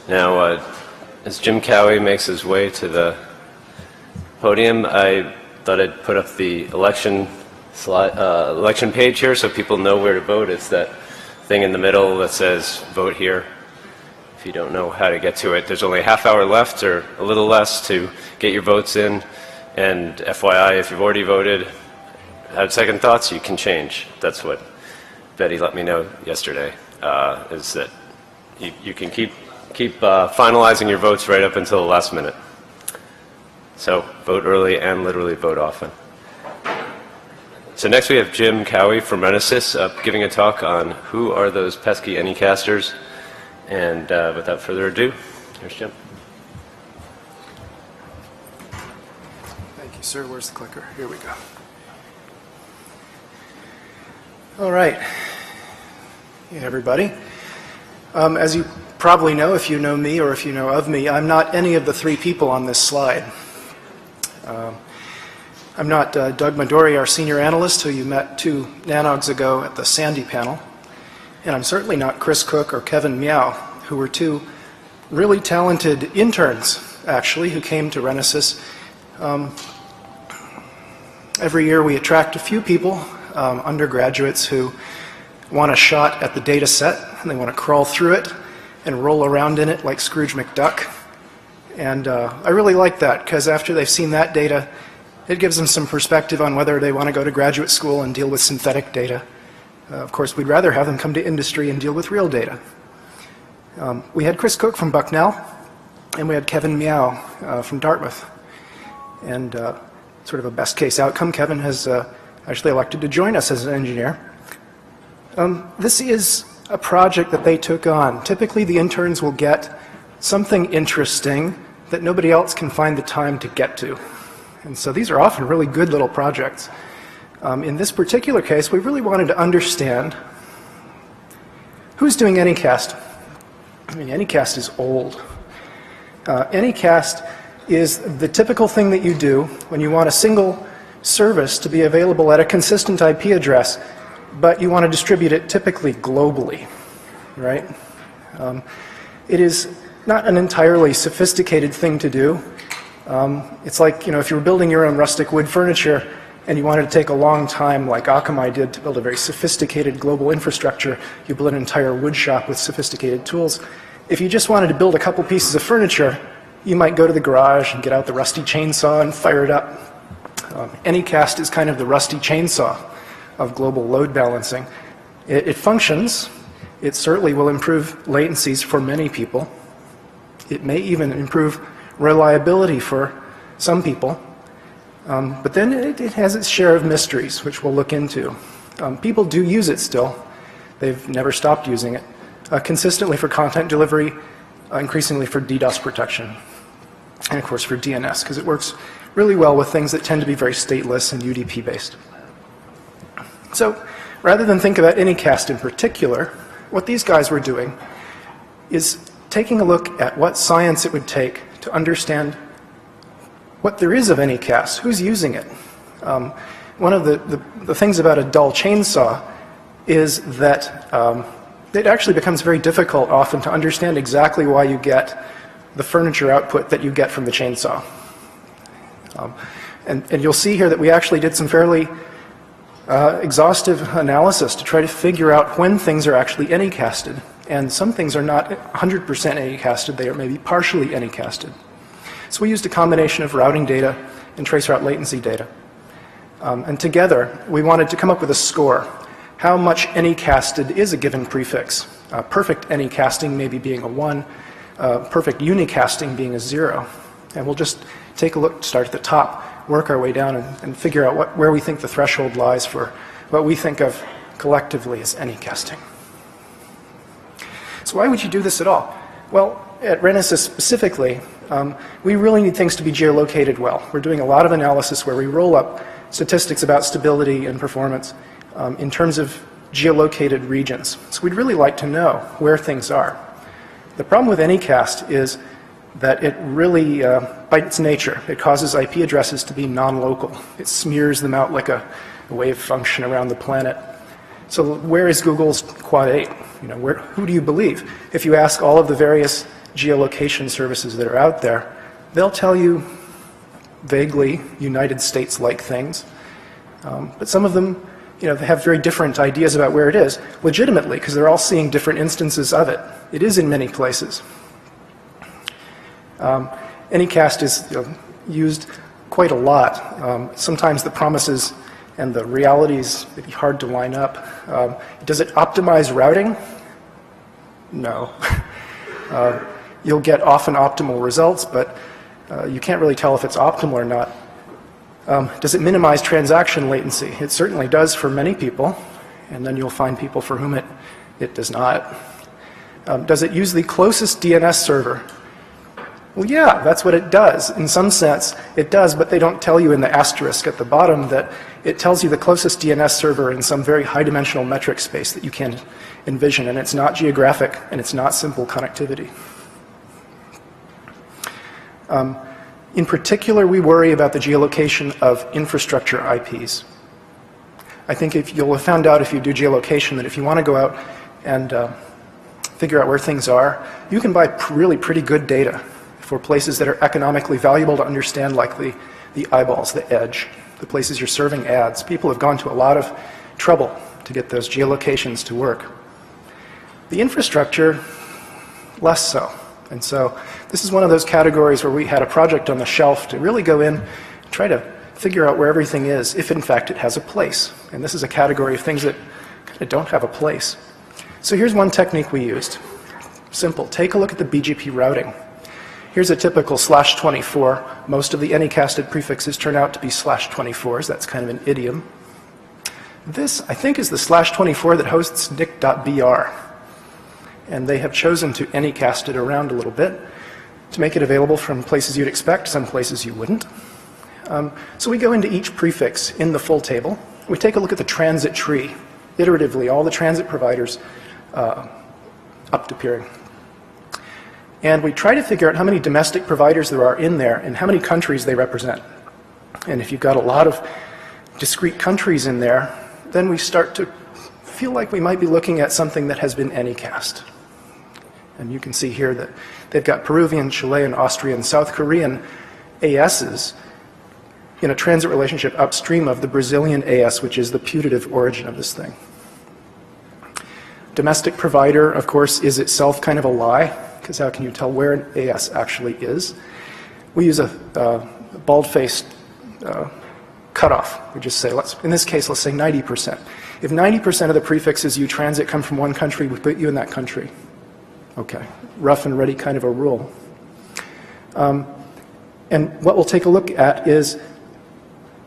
Now, as Jim Cowie makes his way to the podium, I thought I'd put up the election page here so people know where to vote. It's that thing in the middle that says vote here. If you don't know how to get to it, there's only a half hour left or a little less to get your votes in. And FYI, if you've already voted, had second thoughts, you can change. That's what Betty let me know yesterday, is that you can keep finalizing your votes right up until the last minute. So vote early and literally vote often. So next we have Jim Cowie from Renesys giving a talk on who are those pesky Anycasters. And without further ado, here's Jim. Thank you, sir. Where's the clicker? Here we go. All right. Hey, everybody. As you probably know, if you know me or if you know of me, I'm not any of the three people on this slide. I'm not Doug Midori, our senior analyst, who you met 2 NANOGs ago at the Sandy panel. And I'm certainly not Chris Cook or Kevin Miao, who were 2 really talented interns, actually, who came to Renesys. Every year we attract a few people, undergraduates, who want a shot at the data set, and they want to crawl through it and roll around in it like Scrooge McDuck. And I really like that, because after they've seen that data, it gives them some perspective on whether they want to go to graduate school and deal with synthetic data. Of course, we'd rather have them come to industry and deal with real data. We had Chris Cook from Bucknell, and we had Kevin Miao from Dartmouth. And sort of a best case outcome, Kevin has actually elected to join us as an engineer. This is a project that they took on. Typically, the interns will get something interesting that nobody else can find the time to get to. And so these are often really good little projects. In this particular case, we really wanted to understand who's doing Anycast. I mean, Anycast is old. Anycast is the typical thing that you do when you want a single service to be available at a consistent IP address, but you want to distribute it typically globally, right? It is not an entirely sophisticated thing to do. It's like, if you were building your own rustic wood furniture and you wanted to take a long time, like Akamai did, to build a very sophisticated global infrastructure, you build an entire wood shop with sophisticated tools. If you just wanted to build a couple pieces of furniture, you might go to the garage and get out the rusty chainsaw and fire it up. Anycast is kind of the rusty chainsaw of global load balancing. It functions. It certainly will improve latencies for many people. It may even improve reliability for some people. But then it has its share of mysteries, which we'll look into. People do use it still. They've never stopped using it. Consistently for content delivery, increasingly for DDoS protection, and of course for DNS, because it works really well with things that tend to be very stateless and UDP based. So rather than think about Anycast in particular, what these guys were doing is taking a look at what science it would take to understand what there is of Anycast, who's using it. One of the things about a dull chainsaw is that it actually becomes very difficult often to understand exactly why you get the furniture output that you get from the chainsaw. And you'll see here that we actually did some fairly exhaustive analysis to try to figure out when things are actually Anycasted. And some things are not 100% Anycasted, they are maybe partially Anycasted. So we used a combination of routing data and traceroute latency data. And together, we wanted to come up with a score. How much Anycasted is a given prefix? Perfect Anycasting maybe being a 1, perfect Unicasting being a 0. And we'll just take a look, start at the top, work our way down, and figure out where we think the threshold lies for what we think of collectively as Anycasting. So why would you do this at all? Well, at Renesys specifically, we really need things to be geolocated well. We're doing a lot of analysis where we roll up statistics about stability and performance in terms of geolocated regions. So we'd really like to know where things are. The problem with Anycast is that it really, by its nature, it causes IP addresses to be non-local. It smears them out like a wave function around the planet. So where is Google's Quad 8? Who do you believe? If you ask all of the various geolocation services that are out there, they'll tell you vaguely United States-like things, but some of them, they have very different ideas about where it is, legitimately, because they're all seeing different instances of it. It is in many places. Anycast is used quite a lot. Sometimes the promises and the realities may be hard to line up. Does it optimize routing? No. You'll get often optimal results, but you can't really tell if it's optimal or not. Does it minimize transaction latency? It certainly does for many people, and then you'll find people for whom it does not. Does it use the closest DNS server? Well, yeah, that's what it does. In some sense, it does, but they don't tell you in the asterisk at the bottom that it tells you the closest DNS server in some very high-dimensional metric space that you can envision, and it's not geographic, and it's not simple connectivity. In particular, we worry about the geolocation of infrastructure IPs. I think you'll have found out if you do geolocation that if you want to go out and figure out where things are, you can buy really pretty good data for places that are economically valuable to understand, like the eyeballs, the edge, the places you're serving ads. People have gone to a lot of trouble to get those geolocations to work. The infrastructure, less so. And so this is one of those categories where we had a project on the shelf to really go in and try to figure out where everything is, if in fact it has a place. And this is a category of things that kind of don't have a place. So here's one technique we used. Simple. Take a look at the BGP routing. Here's a typical /24. Most of the anycasted prefixes turn out to be /24s. That's kind of an idiom. This, I think, is the /24 that hosts nic.br. And they have chosen to anycast it around a little bit to make it available from places you'd expect, some places you wouldn't. So we go into each prefix in the full table. We take a look at the transit tree, iteratively, all the transit providers up to peering. And we try to figure out how many domestic providers there are in there and how many countries they represent. And if you've got a lot of discrete countries in there, then we start to feel like we might be looking at something that has been anycast. And you can see here that they've got Peruvian, Chilean, Austrian, South Korean ASs in a transit relationship upstream of the Brazilian AS, which is the putative origin of this thing. Domestic provider, of course, is itself kind of a lie, because how can you tell where an AS actually is? We use a bald-faced cutoff. We just say, in this case, let's say 90%. If 90% of the prefixes you transit come from one country, we put you in that country. Okay, rough and ready kind of a rule. And what we'll take a look at is,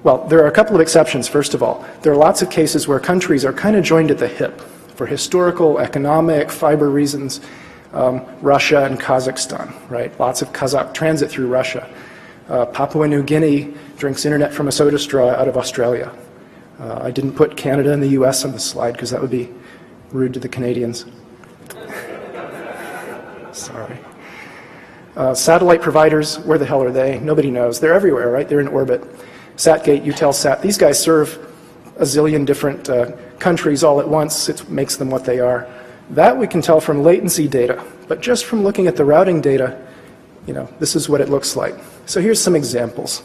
well, there are a couple of exceptions, first of all. There are lots of cases where countries are kind of joined at the hip for historical, economic, fiber reasons. Russia and Kazakhstan, right? Lots of Kazakh transit through Russia. Papua New Guinea drinks internet from a soda straw out of Australia. I didn't put Canada and the US on the slide because that would be rude to the Canadians. Sorry. Satellite providers, where the hell are they? Nobody knows. They're everywhere, right? They're in orbit. Satgate, Eutelsat, these guys serve a zillion different countries all at once. It makes them what they are. That we can tell from latency data, but just from looking at the routing data, this is what it looks like. So here's some examples.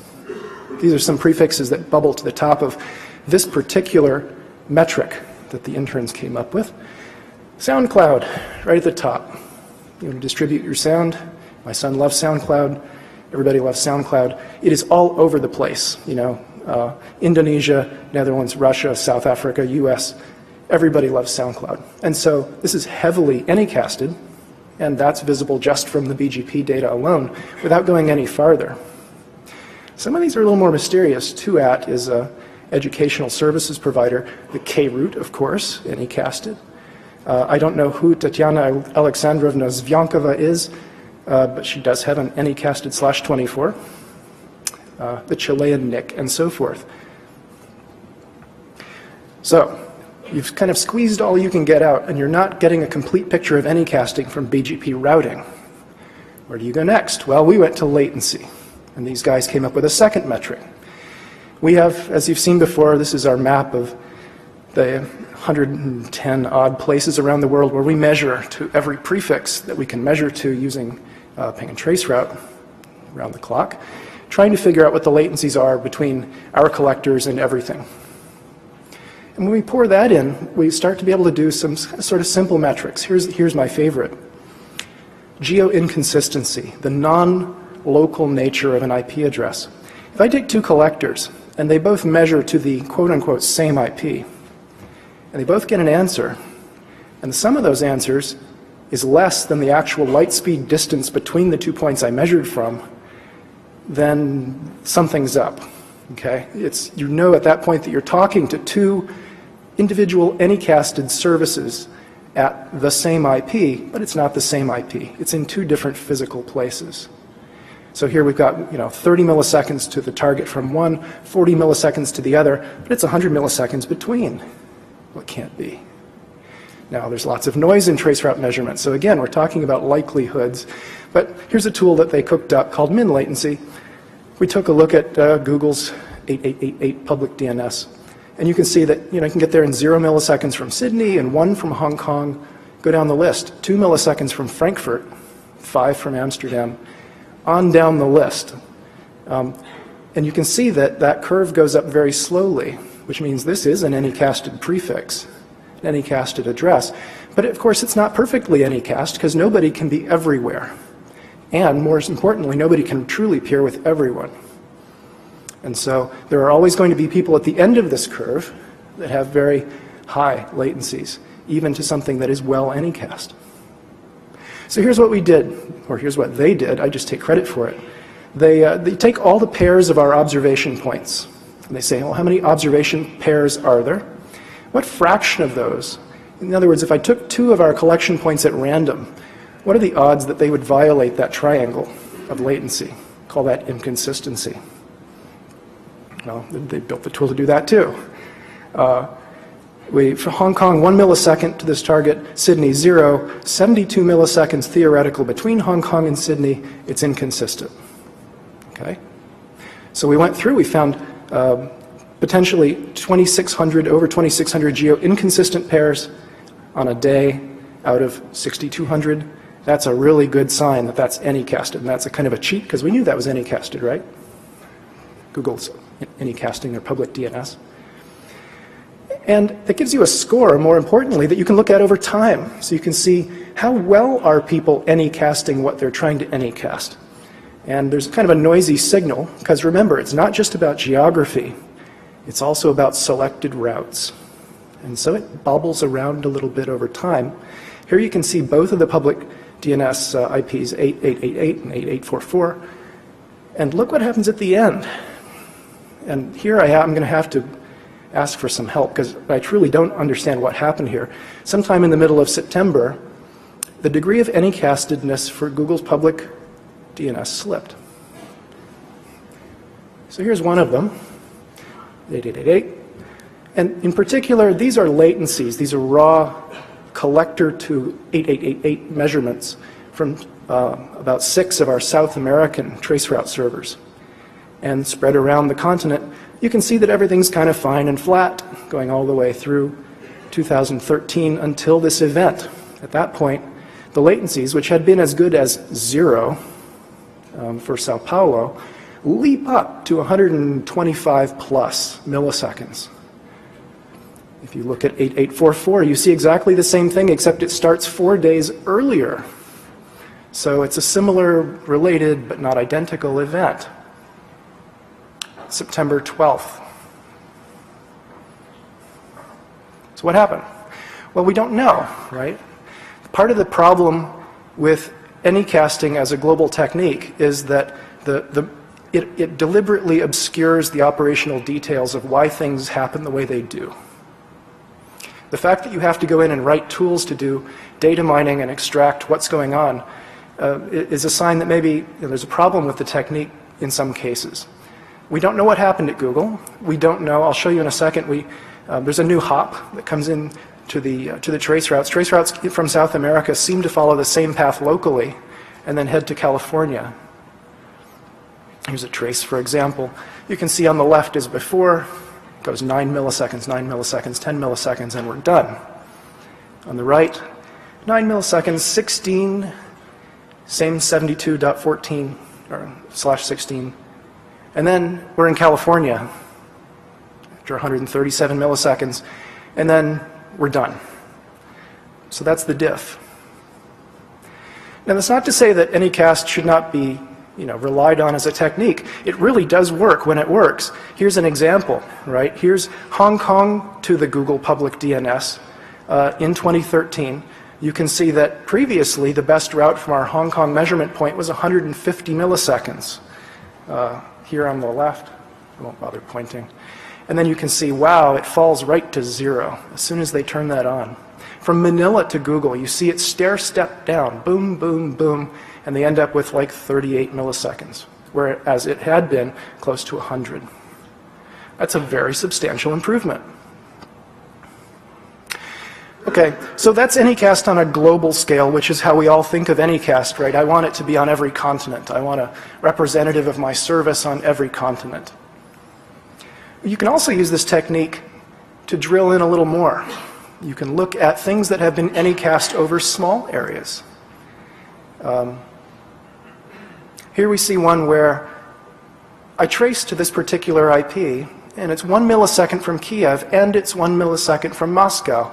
These are some prefixes that bubble to the top of this particular metric that the interns came up with. SoundCloud, right at the top. You want to distribute your sound. My son loves SoundCloud. Everybody loves SoundCloud. It is all over the place. Indonesia, Netherlands, Russia, South Africa, US. Everybody loves SoundCloud. And so this is heavily anycasted, and that's visible just from the BGP data alone without going any farther. Some of these are a little more mysterious. 2at is an educational services provider. The K-Route, of course, anycasted. I don't know who Tatiana Alexandrovna Zvyankova is, but she does have an anycasted /24. The Chilean NIC, and so forth. So, you've kind of squeezed all you can get out, and you're not getting a complete picture of anycasting from BGP routing. Where do you go next? Well, we went to latency, and these guys came up with a second metric. We have, as you've seen before, this is our map of the 110 odd places around the world where we measure to every prefix that we can measure to using ping and trace route around the clock, trying to figure out what the latencies are between our collectors and everything. And when we pour that in, we start to be able to do some sort of simple metrics. Here's my favorite. Geo Inconsistency, the non-local nature of an IP address. If I take two collectors, and they both measure to the quote-unquote same IP, and they both get an answer, and the sum of those answers is less than the actual light speed distance between the 2 points I measured from, then something's up, okay? You know at that point that you're talking to two individual Anycasted services at the same IP, but it's not the same IP. It's in two different physical places. So here we've got 30 milliseconds to the target from one, 40 milliseconds to the other, but it's 100 milliseconds between. Well, it can't be. Now, there's lots of noise in traceroute measurement. So again, we're talking about likelihoods. But here's a tool that they cooked up called min latency. We took a look at Google's 8888 public DNS. And you can see that you can get there in 0 milliseconds from Sydney and 1 from Hong Kong. Go down the list. 2 milliseconds from Frankfurt, 5 from Amsterdam, on down the list. And you can see that that curve goes up very slowly, which means this is an anycasted prefix, an anycasted address. But of course, it's not perfectly anycast because nobody can be everywhere. And more importantly, nobody can truly peer with everyone. And so there are always going to be people at the end of this curve that have very high latencies, even to something that is well anycast. So here's what we did, or here's what they did. I just take credit for it. They take all the pairs of our observation points, and they say, well, how many observation pairs are there? What fraction of those? In other words, if I took 2 of our collection points at random, what are the odds that they would violate that triangle of latency? Call that inconsistency. Well, they built the tool to do that too. For Hong Kong, 1 millisecond to this target, Sydney 0, 72 milliseconds theoretical between Hong Kong and Sydney, it's inconsistent. Okay? So we went through, we found potentially 2,600, over 2,600 geo-inconsistent pairs on a day out of 6,200. That's a really good sign that that's anycasted, and that's a kind of a cheat because we knew that was anycasted, right? Google's anycasting their public DNS. And it gives you a score, more importantly, that you can look at over time. So you can see how well are people anycasting what they're trying to anycast. And there's kind of a noisy signal, because remember, it's not just about geography. It's also about selected routes. And so it bobbles around a little bit over time. Here you can see both of the public DNS IPs, 8888 and 8844. And look what happens at the end. And here I'm going to have to ask for some help because I truly don't understand what happened here. Sometime in the middle of September, the degree of anycastedness for Google's public DNS slipped. So here's one of them, 8888. And in particular, these are latencies. These are raw collector to 8888 measurements from about 6 of our South American traceroute servers. And spread around the continent, you can see that everything's kind of fine and flat, going all the way through 2013 until this event. At that point, the latencies, which had been as good as 0 for Sao Paulo, leap up to 125 plus milliseconds. If you look at 8844, you see exactly the same thing, except it starts 4 days earlier. So it's a similar, related, but not identical event. September 12th. So what happened? Well, we don't know, right? Part of the problem with anycasting as a global technique is that it deliberately obscures the operational details of why things happen the way they do. The fact that you have to go in and write tools to do data mining and extract what's going on is a sign that maybe there's a problem with the technique in some cases. We don't know what happened at Google. We don't know. I'll show you in a second. There's a new hop that comes in to the trace routes. Trace routes from South America seem to follow the same path locally and then head to California. Here's a trace, for example. You can see on the left is before. It goes 9 milliseconds, 9 milliseconds, 10 milliseconds, and we're done. On the right, 9 milliseconds, 16, Same 72.14 or /16. And then we're in California after 137 milliseconds, and then we're done. So that's the diff. Now, that's not to say that Anycast should not be relied on as a technique. It really does work when it works. Here's an example, right? Here's Hong Kong to the Google public DNS in 2013. You can see that previously the best route from our Hong Kong measurement point was 150 milliseconds. Here on the left, I won't bother pointing. And then you can see, wow, it falls right to 0 as soon as they turn that on. From Manila to Google, you see it stair-step down, boom, boom, boom, and they end up with like 38 milliseconds, whereas it had been close to 100. That's a very substantial improvement. Okay, so that's Anycast on a global scale, which is how we all think of Anycast, right? I want it to be on every continent. I want a representative of my service on every continent. You can also use this technique to drill in a little more. You can look at things that have been Anycast over small areas. Here we see one where I trace to this particular IP, and it's 1 millisecond from Kiev, and it's 1 millisecond from Moscow.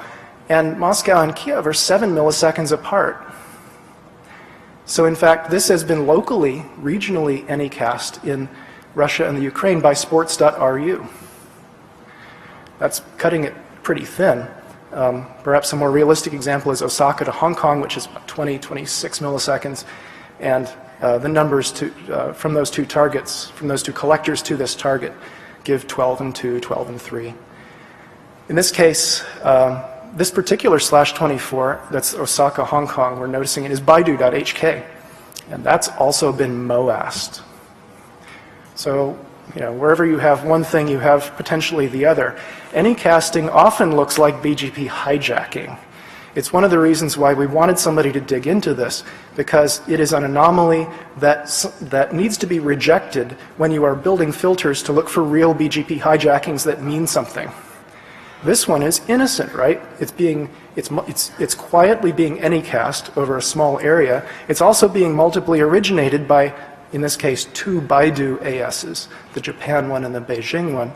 And Moscow and Kiev are 7 milliseconds apart. So in fact, this has been locally, regionally Anycast in Russia and the Ukraine by sports.ru. That's cutting it pretty thin. Perhaps a more realistic example is Osaka to Hong Kong, which is about 26 milliseconds. And the numbers from those two targets, from those two collectors to this target, give 12 and 2, 12 and 3. In this case, this particular /24, that's Osaka, Hong Kong, we're noticing it is Baidu.hk. And that's also been MOASed. So, wherever you have one thing, you have potentially the other. Anycasting often looks like BGP hijacking. It's one of the reasons why we wanted somebody to dig into this, because it is an anomaly that needs to be rejected when you are building filters to look for real BGP hijackings that mean something. This one is innocent, right? It's quietly being Anycast over a small area. It's also being multiply originated by, in this case, 2 Baidu ASs, the Japan one and the Beijing one.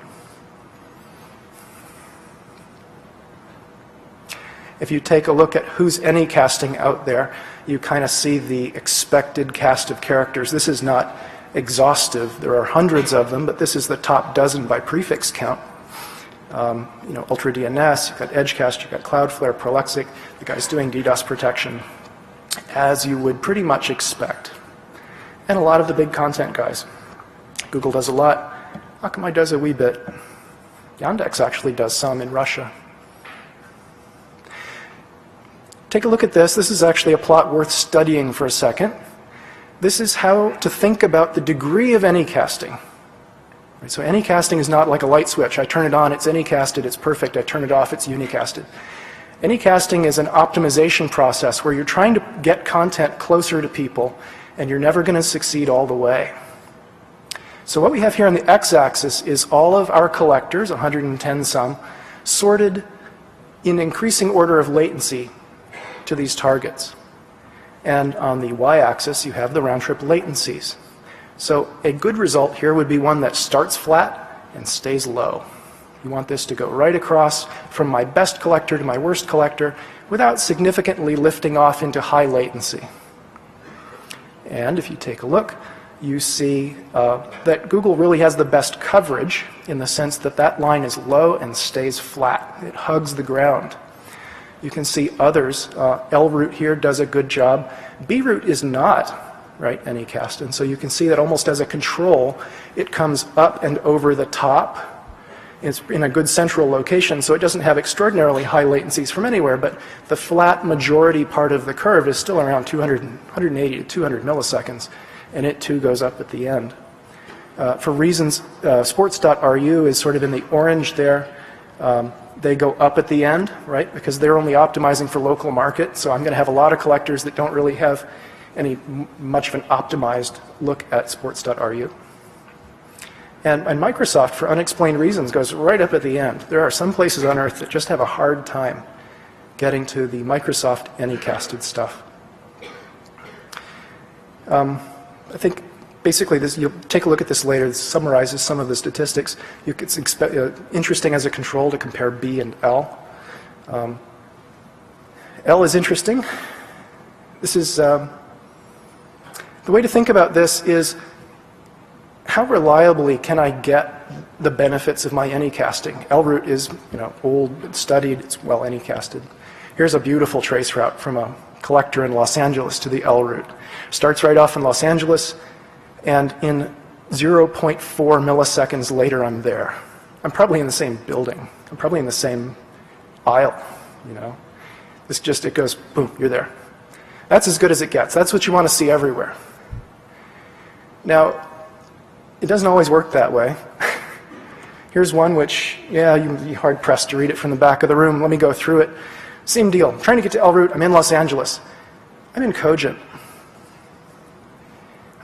If you take a look at who's Anycasting out there, you kind of see the expected cast of characters. This is not exhaustive. There are hundreds of them, but this is the top dozen by prefix count. Ultra DNS, you've got Edgecast, you've got Cloudflare, Prolexic, the guy's doing DDoS protection, as you would pretty much expect. And a lot of the big content guys. Google does a lot. Akamai does a wee bit. Yandex actually does some in Russia. Take a look at this. This is actually a plot worth studying for a second. This is how to think about the degree of Anycasting. So Anycasting is not like a light switch. I turn it on, it's Anycasted, it's perfect. I turn it off, it's Unicasted. Anycasting is an optimization process where you're trying to get content closer to people, and you're never going to succeed all the way. So what we have here on the x-axis is all of our collectors, 110 some, sorted in increasing order of latency to these targets. And on the y-axis, you have the round-trip latencies. So a good result here would be one that starts flat and stays low. You want this to go right across from my best collector to my worst collector without significantly lifting off into high latency. And if you take a look, you see that Google really has the best coverage in the sense that that line is low and stays flat. It hugs the ground. You can see others. L-Route here does a good job. B-Route is not. Right, Anycast. And so you can see that almost as a control, it comes up and over the top. It's in a good central location, so it doesn't have extraordinarily high latencies from anywhere, but the flat majority part of the curve is still around 180 to 200 milliseconds, and it too goes up at the end. For reasons, sports.ru is sort of in the orange there. They go up at the end, right, because they're only optimizing for local market, so I'm going to have a lot of collectors that don't really have much of an optimized look at sports.ru. And Microsoft, for unexplained reasons, goes right up at the end. There are some places on Earth that just have a hard time getting to the Microsoft Anycasted stuff. I think basically this, you'll take a look at this later. This summarizes some of the statistics. It's interesting as a control to compare B and L. L is interesting. This is, the way to think about this is how reliably can I get the benefits of my anycasting? L-route is, old, it's studied, it's well anycasted. Here's a beautiful trace route from a collector in Los Angeles to the L-route. Starts right off in Los Angeles, and in 0.4 milliseconds later, I'm there. I'm probably in the same building. I'm probably in the same aisle, It's just, it goes, boom, you're there. That's as good as it gets. That's what you want to see everywhere. Now, it doesn't always work that way. Here's one which, yeah, you'd be hard-pressed to read it from the back of the room. Let me go through it. Same deal. I'm trying to get to L-route. I'm in Los Angeles. I'm in Cogent.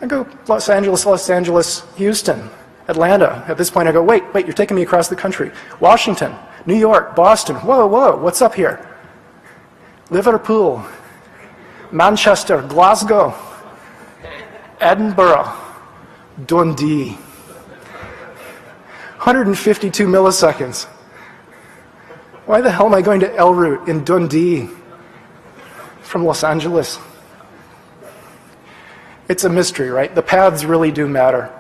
I go Los Angeles, Houston, Atlanta. At this point, I go, wait, you're taking me across the country. Washington, New York, Boston. Whoa, what's up here? Liverpool, Manchester, Glasgow, Edinburgh, Dundee. 152 milliseconds. Why the hell am I going to L-route in Dundee from Los Angeles? It's a mystery, right? The paths really do matter.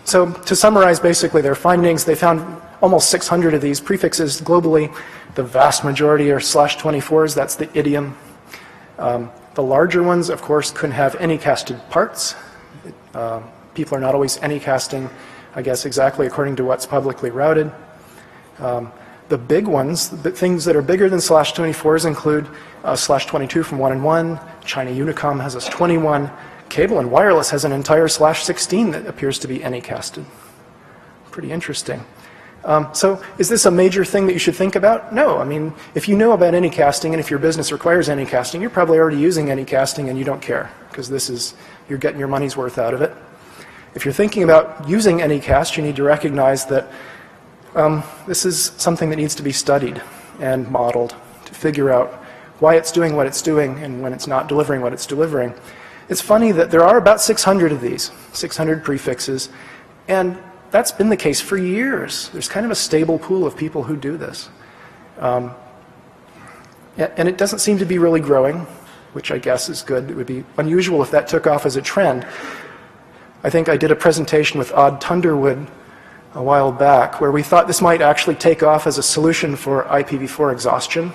So to summarize basically their findings, they found almost 600 of these prefixes globally. The vast majority are /24s, that's the idiom. The larger ones, of course, couldn't have any casted parts. People are not always anycasting, I guess, exactly according to what's publicly routed. The big ones, the things that are bigger than /24s include /22 from 1 and 1. China Unicom has a 21. Cable and wireless has an entire /16 that appears to be anycasted. Pretty interesting. So is this a major thing that you should think about? No. I mean, if you know about anycasting and if your business requires anycasting, you're probably already using anycasting and you don't care because you're getting your money's worth out of it. If you're thinking about using Anycast, you need to recognize that this is something that needs to be studied and modeled to figure out why it's doing what it's doing and when it's not delivering what it's delivering. It's funny that there are about 600 of these, 600 prefixes, and that's been the case for years. There's kind of a stable pool of people who do this. And it doesn't seem to be really growing, which I guess is good. It would be unusual if that took off as a trend. I think I did a presentation with Odd Tunderwood a while back where we thought this might actually take off as a solution for IPv4 exhaustion,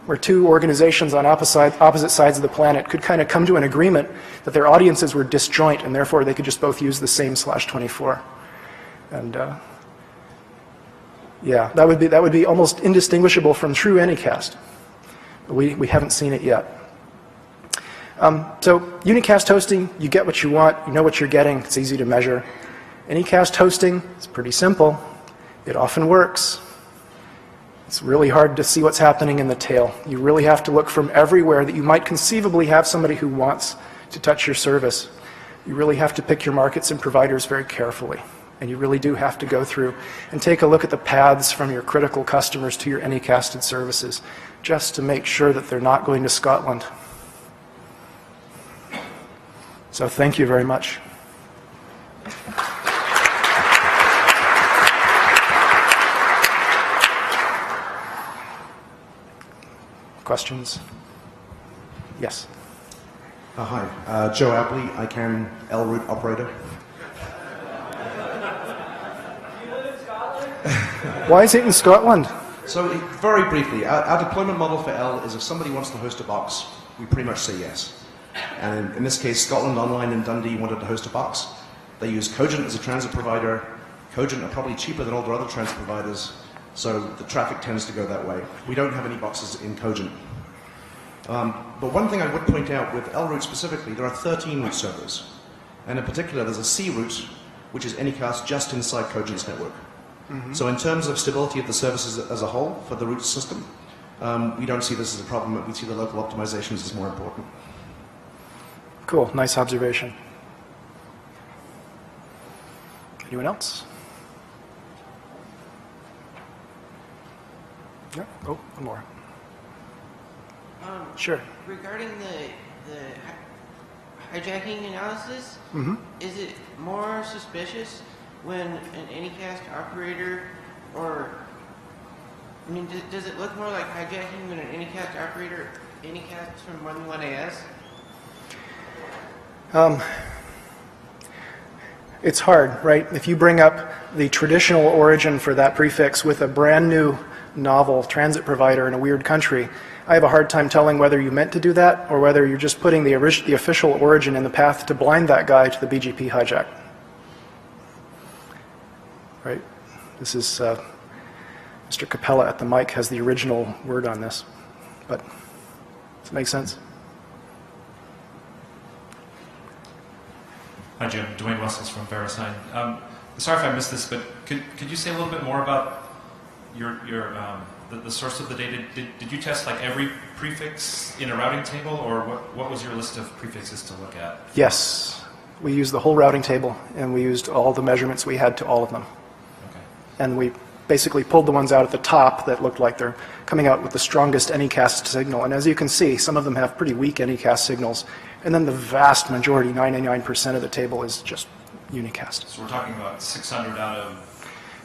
where two organizations on opposite sides of the planet could kind of come to an agreement that their audiences were disjoint and therefore they could just both use the same /24. And yeah, that would be almost indistinguishable from true Anycast. But we haven't seen it yet. So Unicast hosting, you get what you want, you know what you're getting, it's easy to measure. Anycast hosting, it's pretty simple. It often works. It's really hard to see what's happening in the tail. You really have to look from everywhere that you might conceivably have somebody who wants to touch your service. You really have to pick your markets and providers very carefully. And you really do have to go through and take a look at the paths from your critical customers to your Anycasted services, just to make sure that they're not going to Scotland. So thank you very much. Questions? Yes. Hi, Joe Apley, ICANN L-route operator. Why is it in Scotland? So very briefly, our deployment model for L is if somebody wants to host a box, we pretty much say yes. And in this case, Scotland Online in Dundee wanted to host a box. They use Cogent as a transit provider. Cogent are probably cheaper than all their other transit providers, so the traffic tends to go that way. We don't have any boxes in Cogent. But one thing I would point out with L-route specifically, there are 13 route servers. And in particular, there's a C route, which is Anycast just inside Cogent's network. Mm-hmm. So in terms of stability of the services as a whole for the route system, we don't see this as a problem. We see the local optimizations as more important. Cool, nice observation. Anyone else? Yeah, oh, one more. Sure. Regarding hijacking analysis, is it more suspicious when an Anycast operator, or, I mean, does it look more like hijacking when an Anycast operator anycasts from more than one AS? It's hard, right? If you bring up the traditional origin for that prefix with a brand new novel transit provider in a weird country, I have a hard time telling whether you meant to do that or whether you're just putting the official origin in the path to blind that guy to the BGP hijack. Right? This is Mr. Capella at the mic has the original word on this. But does it make sense? Hi, Jim. Dwayne Wessels from VeriSign. Sorry if I missed this, but could you say a little bit more about the source of the data? Did you test like every prefix in a routing table, or what was your list of prefixes to look at? Yes. We used the whole routing table, and we used all the measurements we had to all of them. Okay. And we basically pulled the ones out at the top that looked like they're coming out with the strongest Anycast signal. And as you can see, some of them have pretty weak Anycast signals. And then the vast majority, 99% of the table, is just Unicast. So we're talking about 600 out of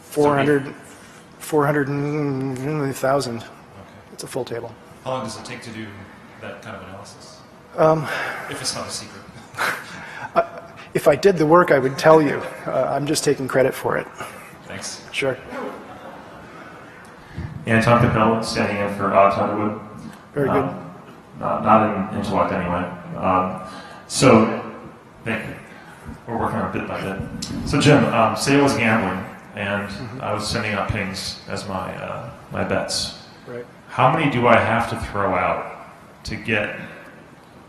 400,000. Okay. It's a full table. How long does it take to do that kind of analysis? If it's not a secret. If I did the work, I would tell you. I'm just taking credit for it. Thanks. Sure. Anton Capel, standing in for Underwood. Very good. Not in intellect anyway. So, thank you. We're working on it bit by bit. So Jim, say I was gambling and I was sending out pings as my my bets. Right. How many do I have to throw out to get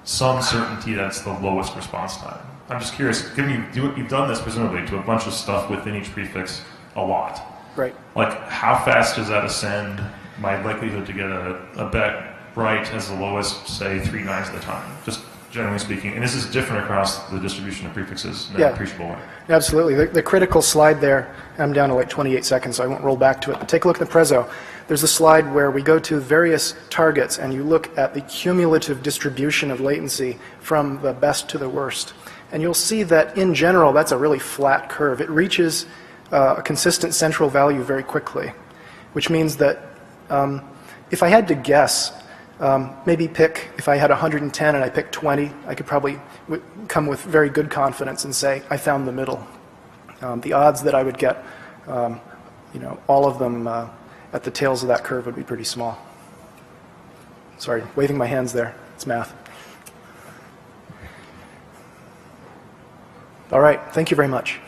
some certainty that's the lowest response time? I'm just curious, given you've done this presumably to a bunch of stuff within each prefix a lot. Right. Like, how fast does that ascend my likelihood to get a bet right as the lowest, say, 3 nines at a time? Just generally speaking. And this is different across the distribution of prefixes in an appreciable way. Absolutely. The critical slide there, I'm down to like 28 seconds, so I won't roll back to it. But take a look at the Prezzo. There's a slide where we go to various targets and you look at the cumulative distribution of latency from the best to the worst. And you'll see that in general, that's a really flat curve. It reaches a consistent central value very quickly, which means that if I had to guess, maybe pick, if I had 110 and I picked 20, I could probably come with very good confidence and say, I found the middle. The odds that I would get, all of them at the tails of that curve would be pretty small. Sorry, waving my hands there. It's math. All right, thank you very much.